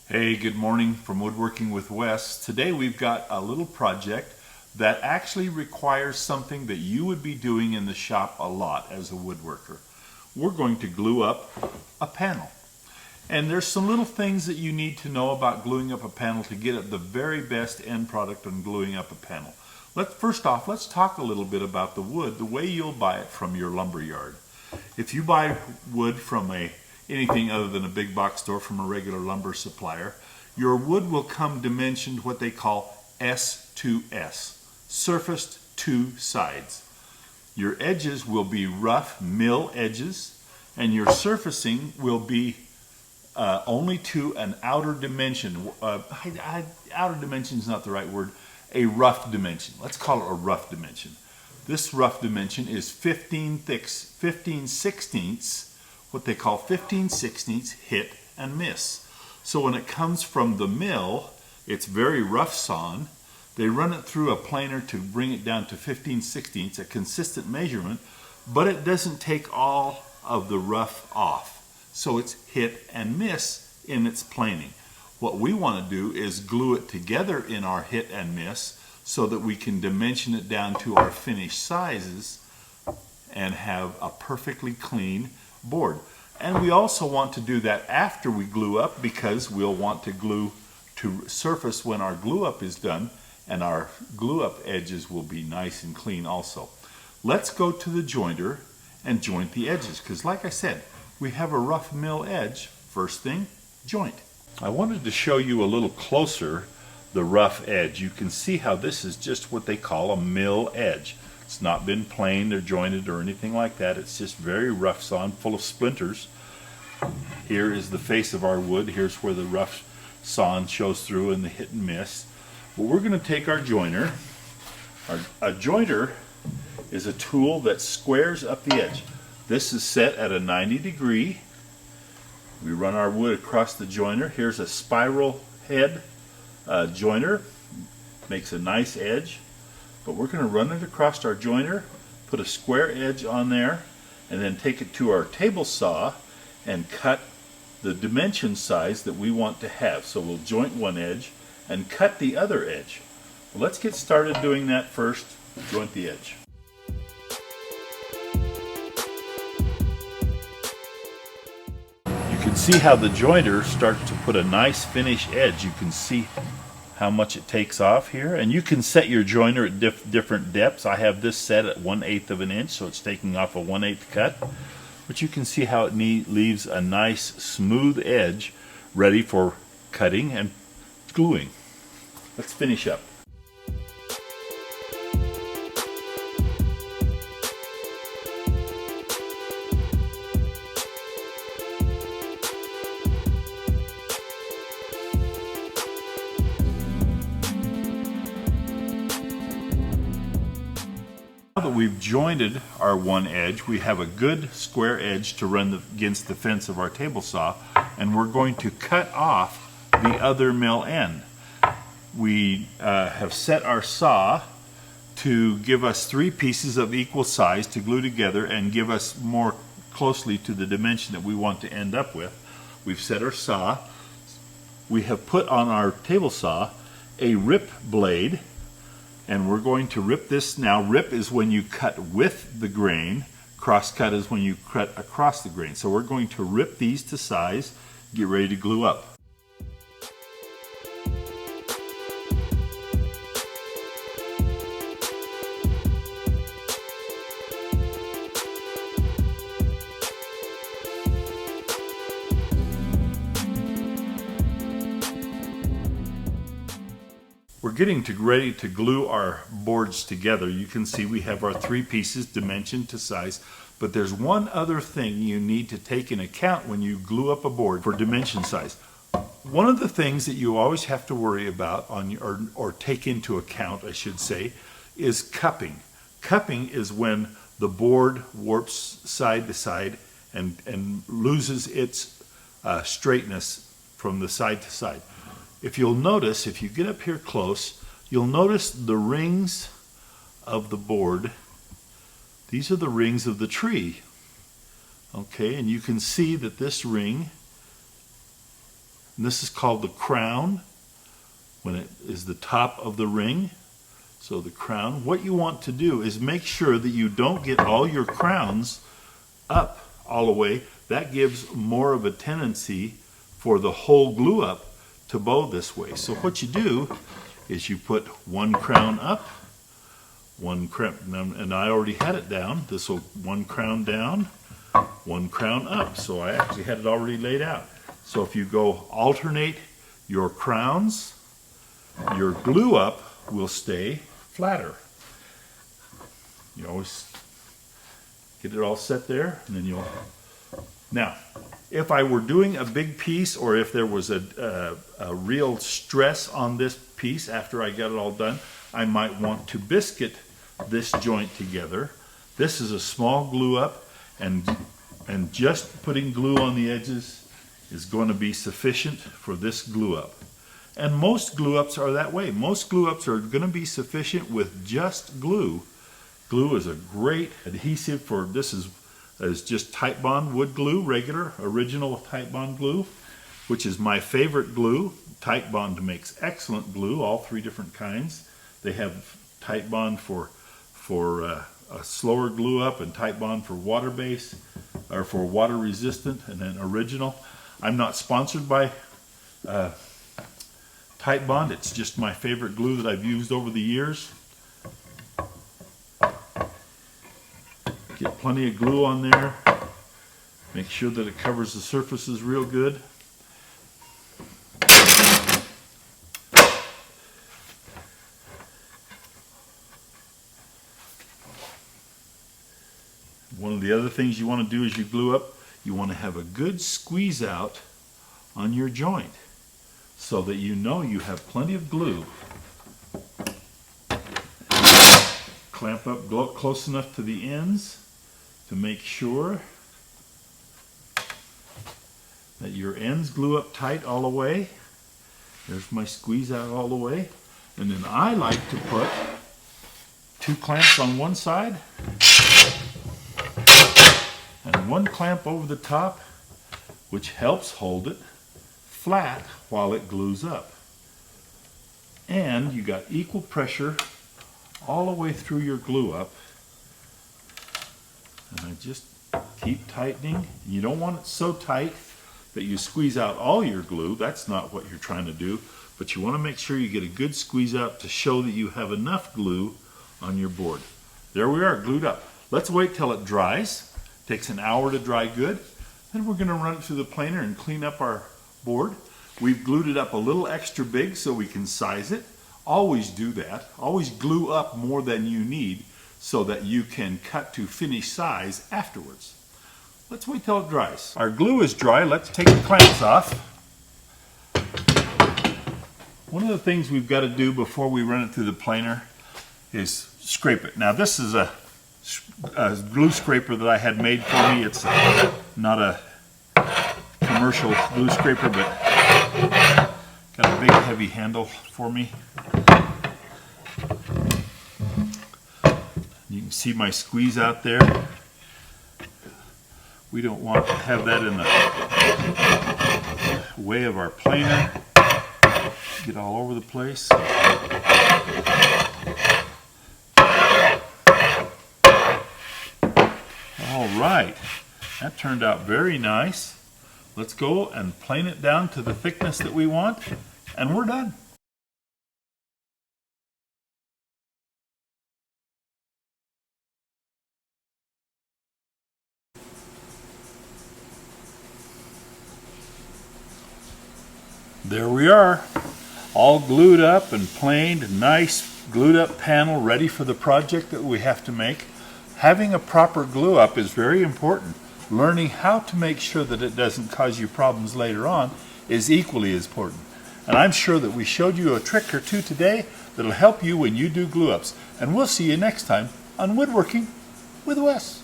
Hey, good morning from Woodworking with Wes. Today we've got a little project that actually requires something that you would be doing in the shop a lot as a woodworker. We're going to glue up a panel. And there's some little things that you need to know about gluing up a panel to get at the very best end product on gluing up a panel. First off, let's talk a little bit about the wood, the way you'll buy it from your lumber yard. If you buy wood from anything other than a big box store, from a regular lumber supplier, your wood will come dimensioned what they call S2S, surfaced to sides. Your edges will be rough mill edges, and your surfacing will be only to an outer dimension. Outer dimension is not the right word. A rough dimension. Let's call it a rough dimension. This rough dimension is 15 sixteenths, what they call 15 sixteenths hit and miss. So when it comes from the mill, it's very rough sawn. They run it through a planer to bring it down to 15 sixteenths, a consistent measurement, but it doesn't take all of the rough off. So it's hit and miss in its planing. What we want to do is glue it together in our hit and miss so that we can dimension it down to our finished sizes and have a perfectly clean board. And we also want to do that after we glue up, because we'll want to glue to surface when our glue up is done, and our glue up edges will be nice and clean also. Let's go to the jointer and joint the edges, because like I said, we have a rough mill edge. First thing, joint. I wanted to show you a little closer the rough edge. You can see how this is just what they call a mill edge. It's not been planed or jointed or anything like that. It's just very rough sawn, full of splinters. Here is the face of our wood. Here's where the rough sawn shows through in the hit and miss. But we're going to take our jointer. A jointer is a tool that squares up the edge. This is set at a 90 degree. We run our wood across the jointer. Here's a spiral head jointer. Makes a nice edge. But we're going to run it across our jointer, put a square edge on there, and then take it to our table saw and cut the dimension size that we want to have. So we'll joint one edge and cut the other edge. Well, let's get started doing that first. Joint the edge. You can see how the jointer starts to put a nice finish edge. You can see how much it takes off here, and you can set your jointer at different depths. I have this set at 1/8 of an inch, so it's taking off a 1/8 cut, but you can see how it leaves a nice smooth edge ready for cutting and gluing. Let's finish up. Now that we've jointed our one edge, we have a good square edge to run against the fence of our table saw, and we're going to cut off the other mill end. We have set our saw to give us 3 pieces of equal size to glue together and give us more closely to the dimension that we want to end up with. We've set our saw. We have put on our table saw a rip blade, and we're going to rip this now. Rip is when you cut with the grain. Cross cut is when you cut across the grain. So we're going to rip these to size, get ready to glue up. We're getting ready to glue our boards together. You can see we have our 3 pieces dimensioned to size, but there's one other thing you need to take in account when you glue up a board for dimension size. One of the things that you always have to worry about or take into account, I should say, is cupping. Cupping is when the board warps side to side and loses its straightness from the side to side. If you'll notice, if you get up here close, you'll notice the rings of the board. These are the rings of the tree. Okay, and you can see that this ring And this is called the crown, when it is the top of the ring. So the crown. What you want to do is make sure that you don't get all your crowns up all the way. That gives more of a tendency for the whole glue up to bow this way. So what you do is you put one crown up, one crown, and I already had it down. This will one crown down, one crown up. So I actually had it already laid out. So if you go alternate your crowns, your glue up will stay flatter. You always get it all set there, and then you'll... Now, if I were doing a big piece, or if there was a real stress on this piece after I got it all done, I might want to biscuit this joint together. This is a small glue up, and just putting glue on the edges is going to be sufficient for this glue up. And most glue ups are that way. Most glue ups are going to be sufficient with just glue. Glue is a great adhesive for, this is just Titebond wood glue, regular, original Titebond glue, which is my favorite glue. Titebond makes excellent glue, all three different kinds. They have Titebond for a slower glue up, and Titebond for water base, or for water resistant, and then original. I'm not sponsored by Titebond. It's just my favorite glue that I've used over the years. Get plenty of glue on there. Make sure that it covers the surfaces real good. One of the other things you want to do as you glue up, you want to have a good squeeze out on your joint so that you know you have plenty of glue. Clamp up close enough to the ends to make sure that your ends glue up tight all the way. There's my squeeze out all the way. And then I like to put 2 clamps on one side and 1 clamp over the top, which helps hold it flat while it glues up. And you got equal pressure all the way through your glue up. And I just keep tightening. You don't want it so tight that you squeeze out all your glue. That's not what you're trying to do. But you want to make sure you get a good squeeze out to show that you have enough glue on your board. There we are, glued up. Let's wait till it dries. Takes an hour to dry good. Then we're going to run it through the planer and clean up our board. We've glued it up a little extra big so we can size it. Always do that. Always glue up more than you need so that you can cut to finished size afterwards. Let's wait till it dries. Our glue is dry. Let's take the clamps off. One of the things we've got to do before we run it through the planer is scrape it. Now this is a glue scraper that I had made for me. It's not a commercial glue scraper, but got a big heavy handle for me. You can see my squeeze out there. We don't want to have that in the way of our planer. Get all over the place. All right, that turned out very nice. Let's go and plane it down to the thickness that we want, and we're done. There we are, all glued up and planed, nice glued up panel ready for the project that we have to make. Having a proper glue up is very important. Learning how to make sure that it doesn't cause you problems later on is equally as important. And I'm sure that we showed you a trick or two today that'll help you when you do glue ups. And we'll see you next time on Woodworking with Wes.